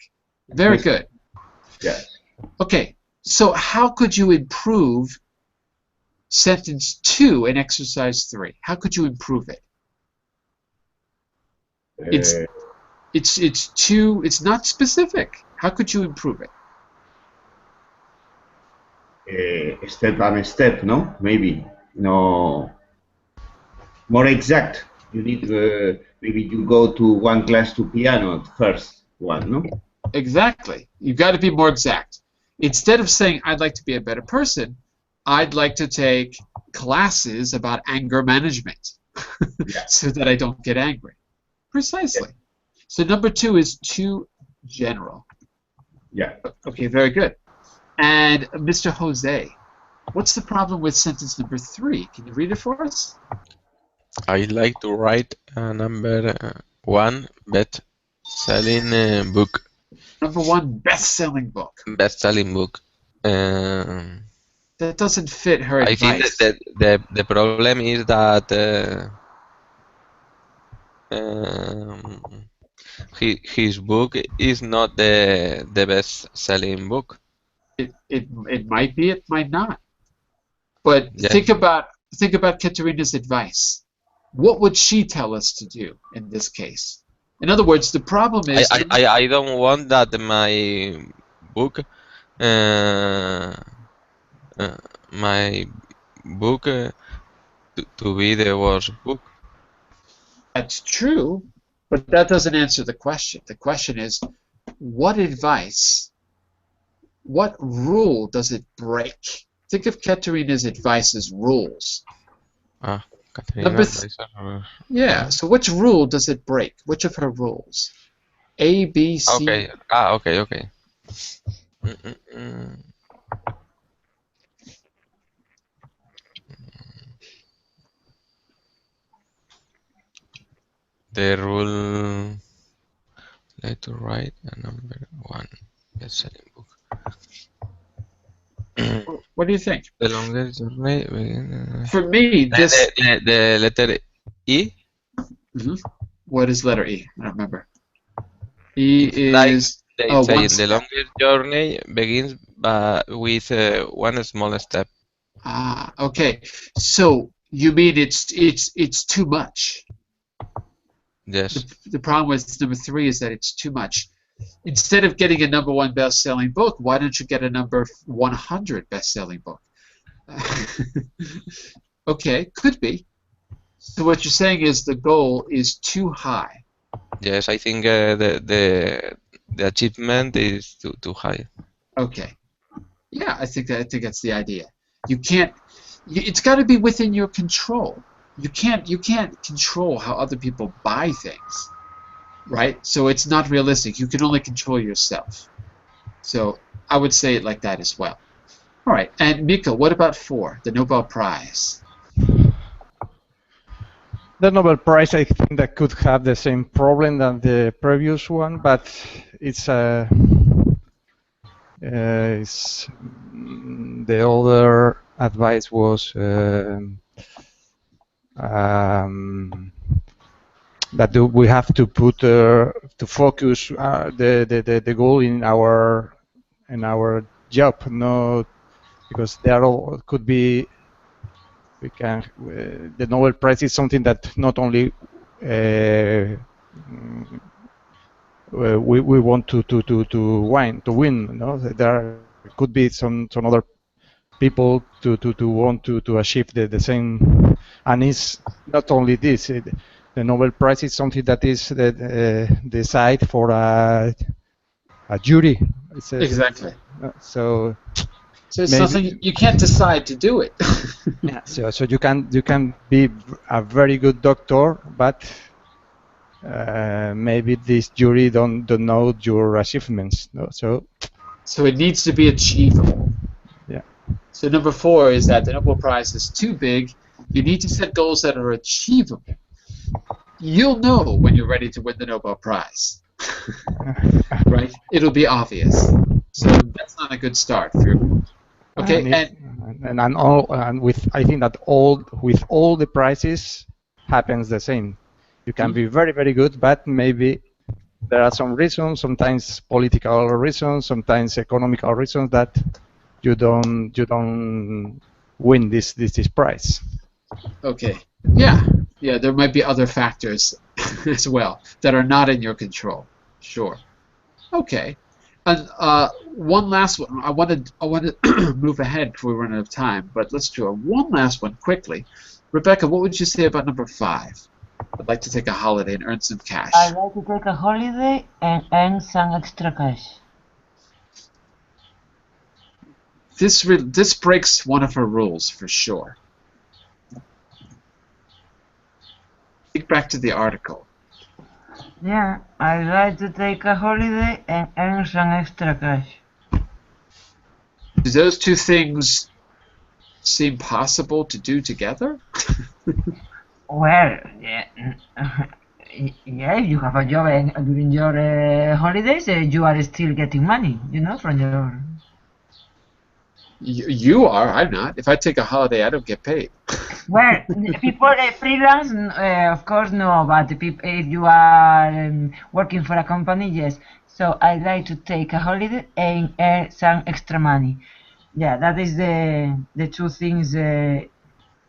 Very good. Yes. Okay, so how could you improve sentence 2 in exercise 3? How could you improve it? It's not specific. How could you improve it? Step by step, no? Maybe, no, more exact. You need, maybe you go to one class to piano first one, no? Exactly. You've got to be more exact. Instead of saying, I'd like to be a better person, I'd like to take classes about anger management so that I don't get angry. Precisely. So number 2 is too general. Yeah. Okay, very good. And Mr. Jose, what's the problem with sentence number 3? Can you read it for us? I like to write a number 1 best-selling book. Number 1 best-selling book. Best-selling book. That doesn't fit her advice. I think that the problem is that his book is not the best-selling book. It might be, it might not. But Yeah. think about Katerina's advice. What would she tell us to do in this case? In other words, the problem is I don't want that my book to be the worst book. That's true, but that doesn't answer the question. The question is, what advice, what rule does it break? Think of Katerina's advice as rules. Yeah, so which rule does it break? Which of her rules? A, B, C? Okay. Okay. The rule, like to write a number 1 best-selling book. What do you think? The longest journey. For me, this... The letter E? What is letter E? I don't remember. E it's is... Like they say, the longest journey begins with one small step. Ah, okay. So you mean it's too much? Yes. The problem with number 3 is that it's too much. Instead of getting a number 1 best-selling book, why don't you get a number 100 best-selling book? Okay, could be. So what you're saying is the goal is too high. Yes, I think the achievement is too high. Okay. Yeah, I think that's the idea. You can't. It's got to be within your control. You can't control how other people buy things, right? So it's not realistic. You can only control yourself. So I would say it like that as well. All right, and Mika, what about 4, the Nobel Prize? The Nobel Prize, I think that could have the same problem than the previous one, but it's the other advice was that we have to put to focus the goal in our job, not because there all could be the Nobel Prize is something that not only we want to win. No, there could be some other people to want to achieve the same, and it's not only this. The Nobel Prize is something that is decided for a jury. Exactly. So it's something you can't decide to do it. Yeah, so you can be a very good doctor, but maybe this jury don't know your achievements. No? So it needs to be achievable. Yeah. So number 4 is that the Nobel Prize is too big. You need to set goals that are achievable. You'll know when you're ready to win the Nobel Prize. Right? It'll be obvious. So that's not a good start for your goals. Okay, and with I think that with all the prizes happens the same. You can be very, very good, but maybe there are some reasons, sometimes political reasons, sometimes economical reasons that you don't win this prize. Okay. Yeah, there might be other factors as well that are not in your control. Sure. Okay. And one last one. I want to move ahead before we run out of time, but let's do one last one quickly. Rebecca, what would you say about number 5? I'd like to take a holiday and earn some cash. I'd like to take a holiday and earn some extra cash. This breaks one of her rules for sure. Think back to the article. Yeah, I'd like to take a holiday and earn some extra cash. Do those two things seem possible to do together? Well, yeah, if you have a job and during your holidays, you are still getting money, from your... You are. I'm not. If I take a holiday, I don't get paid. Well, people freelance, of course, no. But if you are working for a company, yes. So I like to take a holiday and earn some extra money. Yeah, that is the two things in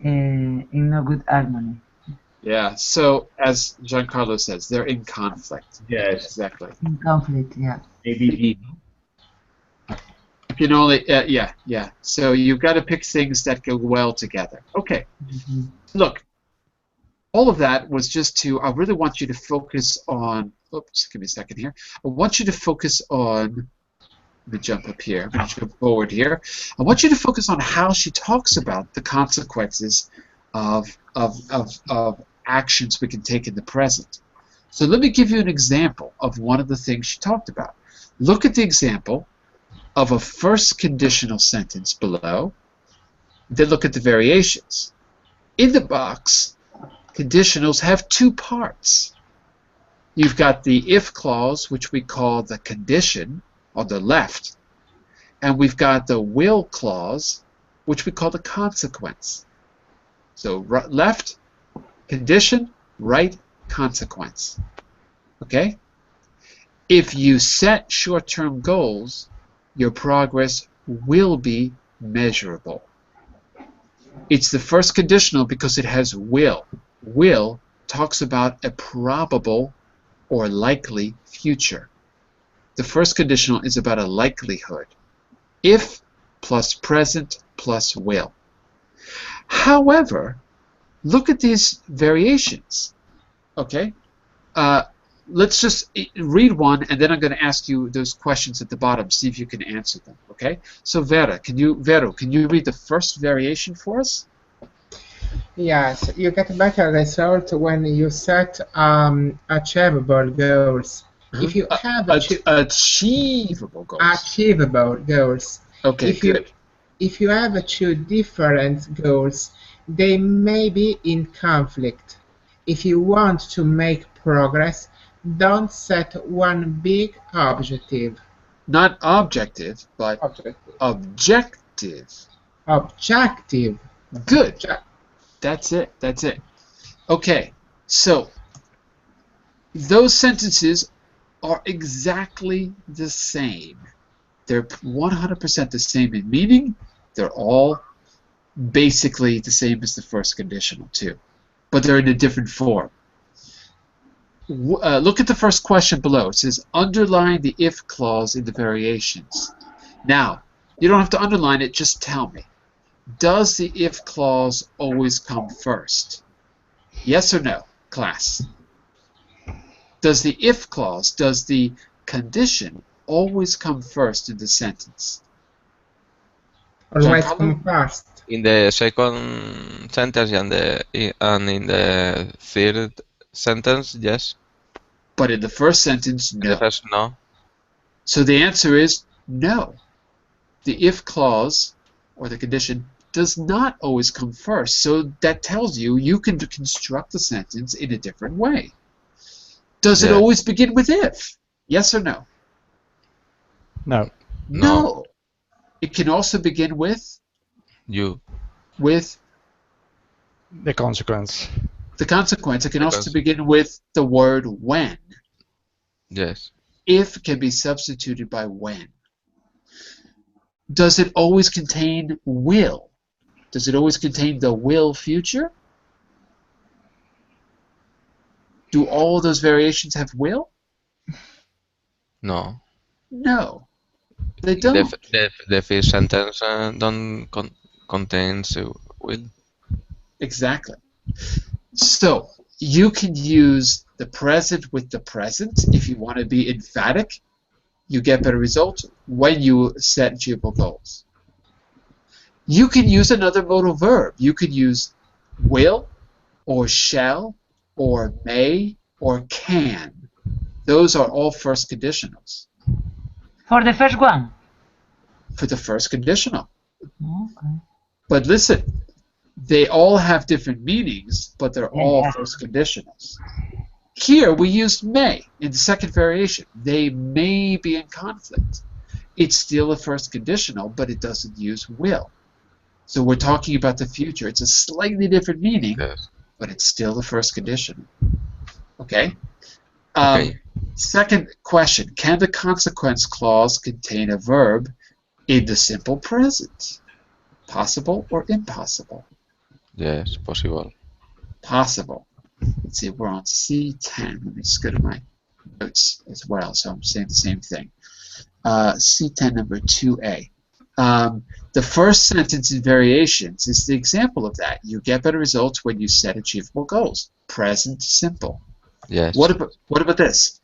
a good harmony. Yeah. So as Giancarlo says, they're in conflict. Yes. Exactly. In conflict. Yeah. ABD. You can only, yeah. So you've got to pick things that go well together. Okay. Mm-hmm. Look, all of that was just I really want you to focus on, oops, give me a second here. I want you to focus on, let me jump up here, I'm going to jump forward here. I want you to focus on how she talks about the consequences of actions we can take in the present. So let me give you an example of one of the things she talked about. Look at the example of a first conditional sentence below, then look at the variations. In the box, conditionals have 2 parts. You've got the if clause, which we call the condition, on the left, and we've got the will clause, which we call the consequence. So left, condition, right, consequence. Okay? If you set short-term goals, your progress will be measurable. It's the first conditional because it has will. Will talks about a probable or likely future. The first conditional is about a likelihood. If plus present plus will. However, look at these variations. Okay? Let's just read one, and then I'm going to ask you those questions at the bottom, see if you can answer them. Okay? So Vero, can you read the first variation for us? Yes, you get better result when you set achievable goals. If you have achievable goals. Achievable goals. Okay, if good. if you have two different goals, they may be in conflict. If you want to make progress, don't set one big objective. Not objective, but objective. Objective. Good. That's it. That's it. Okay, so those sentences are exactly the same. They're 100% the same in meaning. They're all basically the same as the first conditional too, but they're in a different form. Look at the first question below. It says underline the if clause in the variations. Now, you don't have to underline it, just tell me. Does the if clause always come first? Yes or no, class? Does the if clause, does the condition always come first in the sentence? Always come first. In the second sentence and in the third sentence, yes. But in the first sentence, no. In the first, no. So the answer is no. The if clause or the condition does not always come first. So that tells you you can construct the sentence in a different way. Does it always begin with if? Yes or no? No. No. It can also begin with? With? The consequence. The consequence. It can also begin with the word when. Yes. If can be substituted by when. Does it always contain will? Does it always contain the will future? Do all those variations have will? No. No. They don't. The first sentence don't contains will. Exactly. So you can use the present with the present if you want to be emphatic. You get better results when you set achievable goals. You can use another modal verb. You could use will or shall or may or can. Those are all first conditionals. For the first one? For the first conditional. Okay. But listen, they all have different meanings, but they're all first conditionals. Here we used may in the second variation. They may be in conflict. It's still a first conditional, but it doesn't use will. So we're talking about the future. It's a slightly different meaning, but it's still the first conditional. Okay? Second question, can the consequence clause contain a verb in the simple present? Possible or impossible? Yes, possible. Possible. Let's see, we're on C10. Let me just go to my notes as well, so I'm saying the same thing. C10 number 2A. The first sentence in variations is the example of that. You get better results when you set achievable goals. Present simple. Yes. What about this?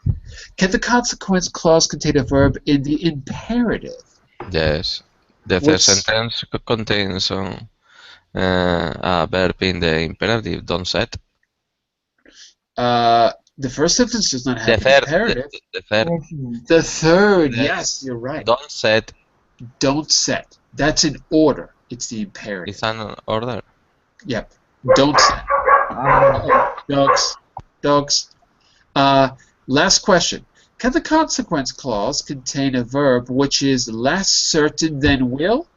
Can the consequence clause contain a verb in the imperative? Yes. The third sentence contains a verb in the imperative, don't set. The first sentence does not have an imperative. The third. The third, yes, you're right. Don't set. Don't set. That's an order. It's the imperative. It's an order. Yep. Don't set. Dogs. Last question. Can the consequence clause contain a verb which is less certain than will?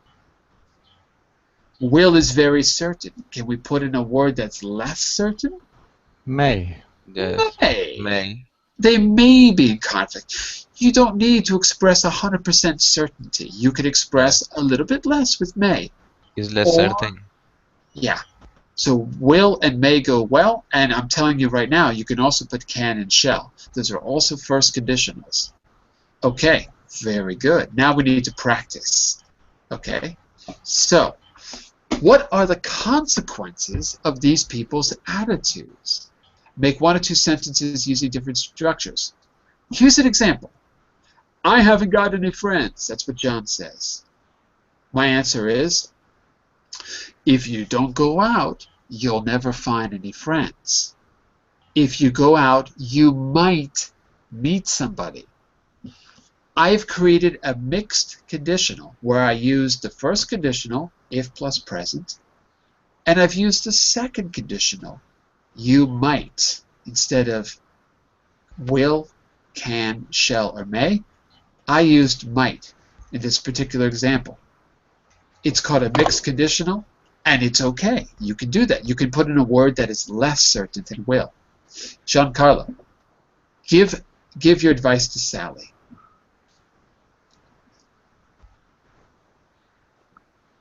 Will is very certain. Can we put in a word that's less certain? May. Yes. May. They may be in conflict. You don't need to express 100% certainty. You can express a little bit less with may. Is less certain. Yeah. So will and may go well, and I'm telling you right now, you can also put can and shall. Those are also first conditionals. Okay, very good. Now we need to practice. Okay, so what are the consequences of these people's attitudes? Make one or two sentences using different structures. Here's an example. I haven't got any friends. That's what John says. My answer is, if you don't go out, you'll never find any friends. If you go out, you might meet somebody. I've created a mixed conditional where I used the first conditional, if plus present, and I've used the second conditional, you might, instead of will, can, shall, or may. I used might in this particular example. It's called a mixed conditional, and it's okay. You can do that. You can put in a word that is less certain than will. Giancarlo, give your advice to Sally.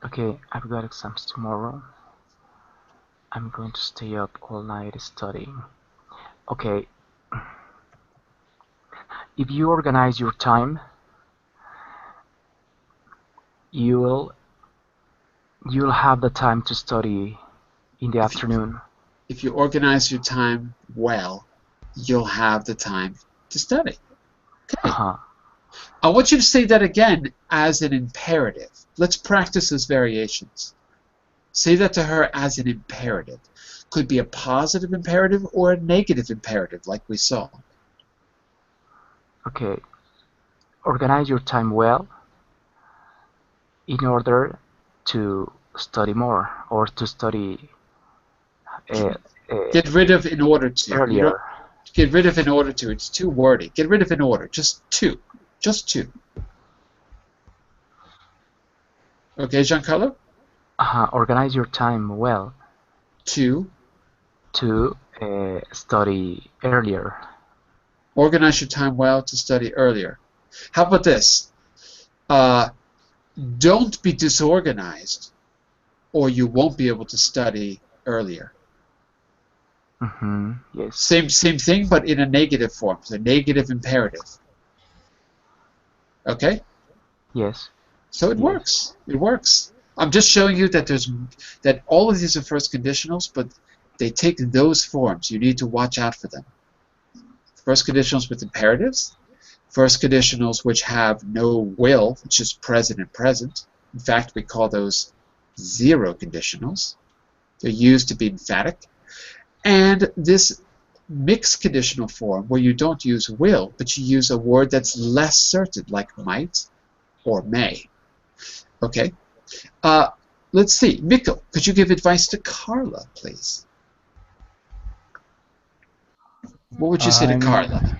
Okay, I've got exams tomorrow. I'm going to stay up all night studying. Okay, if you organize your time, you'll have the time to study in the afternoon. If you organize your time well, you'll have the time to study. Okay. I want you to say that again as an imperative. Let's practice those variations. Say that to her as an imperative. Could be a positive imperative or a negative imperative, like we saw. Okay. Organize your time well in order to study more or to study get rid of in order to. earlier. You don't, get rid of in order to. It's too wordy. Get rid of in order. Just two. Just two. Okay, Giancarlo? Organize your time well. To study earlier. Organize your time well to study earlier. How about this? Don't be disorganized, or you won't be able to study earlier. Yes. Same thing, but in a negative form. It's a negative imperative. Okay? Yes. So it works. It works. I'm just showing you that all of these are first conditionals, but they take those forms. You need to watch out for them. First conditionals with imperatives. First conditionals which have no will, which is present and present. In fact, we call those zero conditionals. They're used to be emphatic. And this mixed conditional form where you don't use will, but you use a word that's less certain, like might or may. Okay? Let's see. Mikko, could you give advice to Carla, please? What would you say to Carla?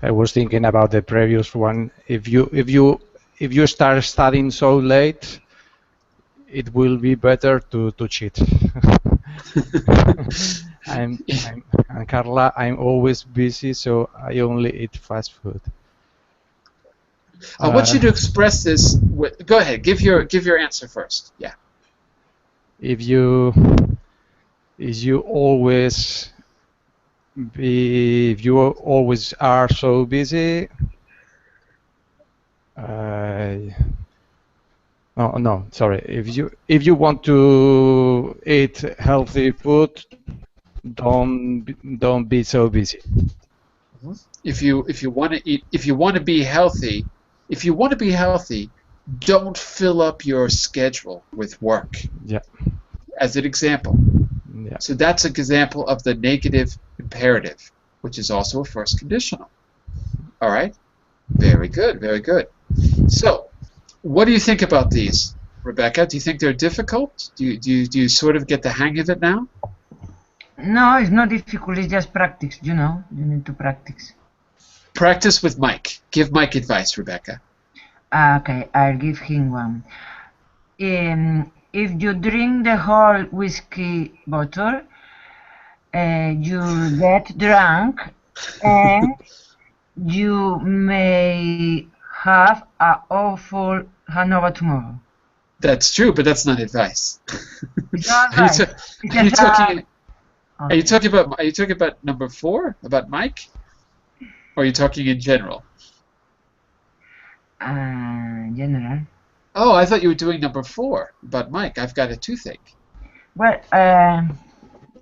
I was thinking about the previous one. If you start studying so late, it will be better to cheat. And Carla, I'm always busy, so I only eat fast food. I want you to express this. Go ahead. Give your answer first. Yeah. If you always are so busy, no, sorry. If you want to eat healthy food, don't be so busy. If you want to eat, if you want to be healthy, don't fill up your schedule with work. Yeah. As an example. Yeah. So that's an example of the negative imperative, which is also a first conditional. All right? Very good, very good. So, what do you think about these, Rebecca? Do you think they're difficult? Do you sort of get the hang of it now? No, it's not difficult. It's just practice, you know. You need to practice. Practice with Mike. Give Mike advice, Rebecca. Okay, I'll give him one. If you drink the whole whiskey bottle, you get drunk and you may have an awful hangover tomorrow. That's true, but that's not advice. It's not Are you talking about number 4, about Mike, or are you talking in general? General. Oh, I thought you were doing number 4 about Mike. I've got a toothache. Well,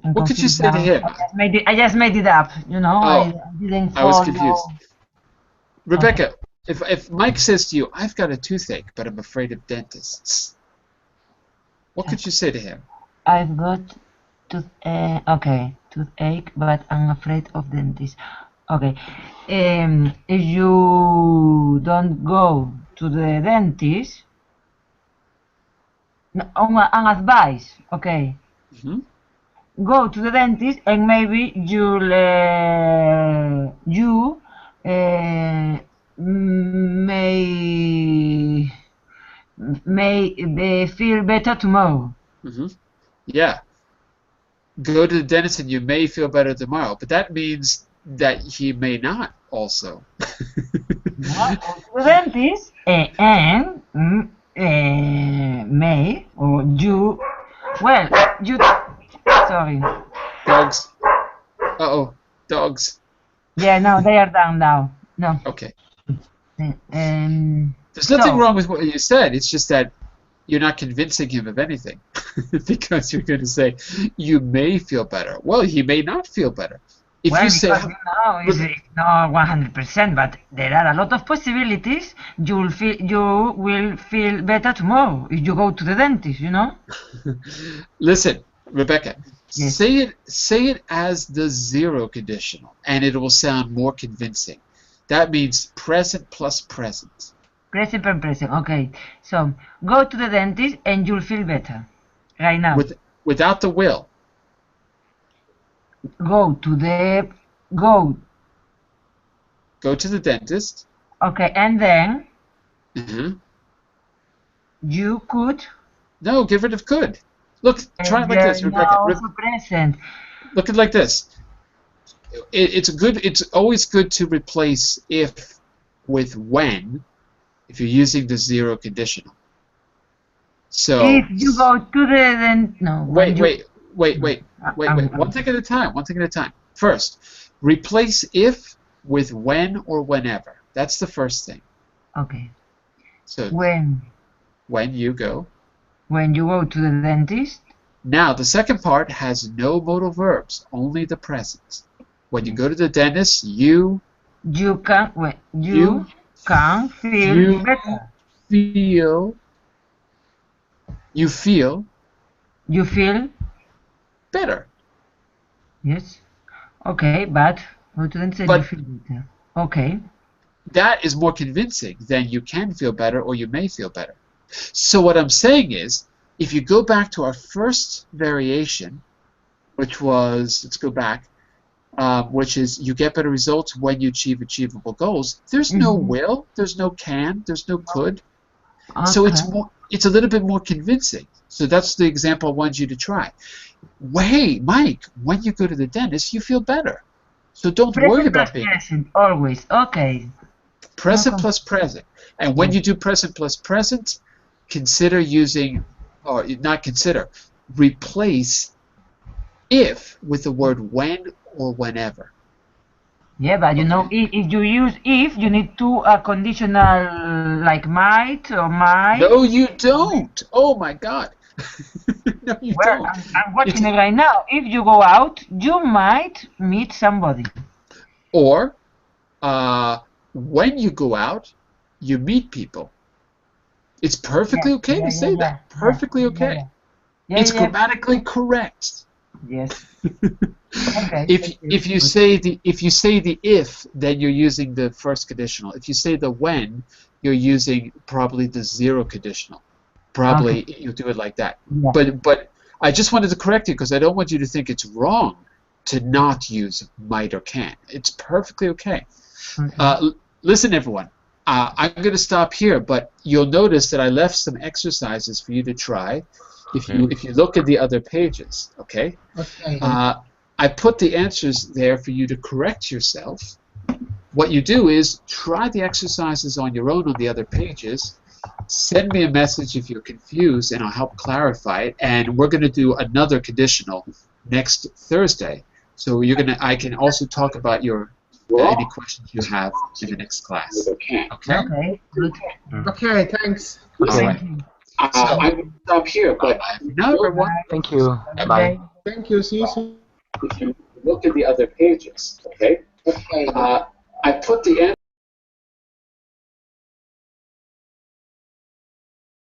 what could you say to him? I just made it up, you know. Oh, I was confused. Rebecca, okay. if Mike says to you, "I've got a toothache, but I'm afraid of dentists," what could you say to him? I've got toothache, but I'm afraid of dentists. Okay. If you don't go to the dentist, on advice, okay, Mhm. go to the dentist and maybe you may feel better tomorrow. Mhm. Yeah. Go to the dentist and you may feel better tomorrow, but that means that he may not also. Yeah, go to the dentist and may or you well you sorry. Dogs. Uh-oh. Dogs. Yeah, no, they are down now. No. Okay. There's nothing So wrong with what you said. It's just that you're not convincing him of anything because you're going to say you may feel better. Well, he may not feel better. If well, you say, because it's not 100%, but there are a lot of possibilities. You will feel better tomorrow if you go to the dentist. You know. listen, Rebecca, Yes. say it as the zero conditional, and it will sound more convincing. That means present plus present. Present and present. Okay. So go to the dentist and you'll feel better. Right now. Without the will. Go to the go. Go to the dentist. Okay, and then Mhm. you could. No, get rid of could. Look, try it like There's this, Rebecca. also present. Look at it like this. It's always good to replace if with when if you're using the zero conditional. So If you go to the wait. One thing at a time. One thing at a time. First, replace if with when or whenever. That's the first thing. Okay. So When you go. you go to the dentist. Now the second part has no modal verbs, only the present. When you go to the dentist, you can can feel better. You feel You feel better. yes. Okay, but go to the dentist and you But feel better. Okay. that is more convincing than you can feel better or you may feel better. So what I'm saying is, if you go back to our first variation, which was, let's go back, which is you get better results when you achieve achievable goals. There's no will, there's no can, there's no could. Okay. So it's a little bit more convincing. So that's the example I want you to try. Hey, Mike, when you go to the dentist, you feel better. So don't worry about being present always. Okay. present plus present. And when you do present plus present, consider using, or not consider, replace if with the word when or whenever. Yeah, but you know, if you use if, you need to a conditional like might or might. No, you don't. Oh my God. No, you Well, don't. I'm watching it right now. If you go out, you might meet somebody. Or when you go out, you meet people. It's perfectly okay to say that. Perfectly okay. It's grammatically correct. Yes. Okay. If you say the if, then you're using the first conditional. If you say the when, you're using probably the zero conditional. Probably you'll do it like that. Yeah. But I just wanted to correct you because I don't want you to think it's wrong to not use might or can. It's perfectly okay. Listen, everyone. I'm going to stop here, but you'll notice that I left some exercises for you to try. If you look at the other pages, okay? Okay. I put the answers there for you to correct yourself. What you do is try the exercises on your own on the other pages. Send me a message if you're confused, and I'll help clarify it. And we're going to do another conditional next Thursday. So I can also talk about any questions you have in the next class. Okay? Okay. Good. Okay, thanks. All right. So I'm going to stop here, but now everyone. Thank you. Okay. Bye. Thank you. See you soon. If you look at the other pages, okay? I put the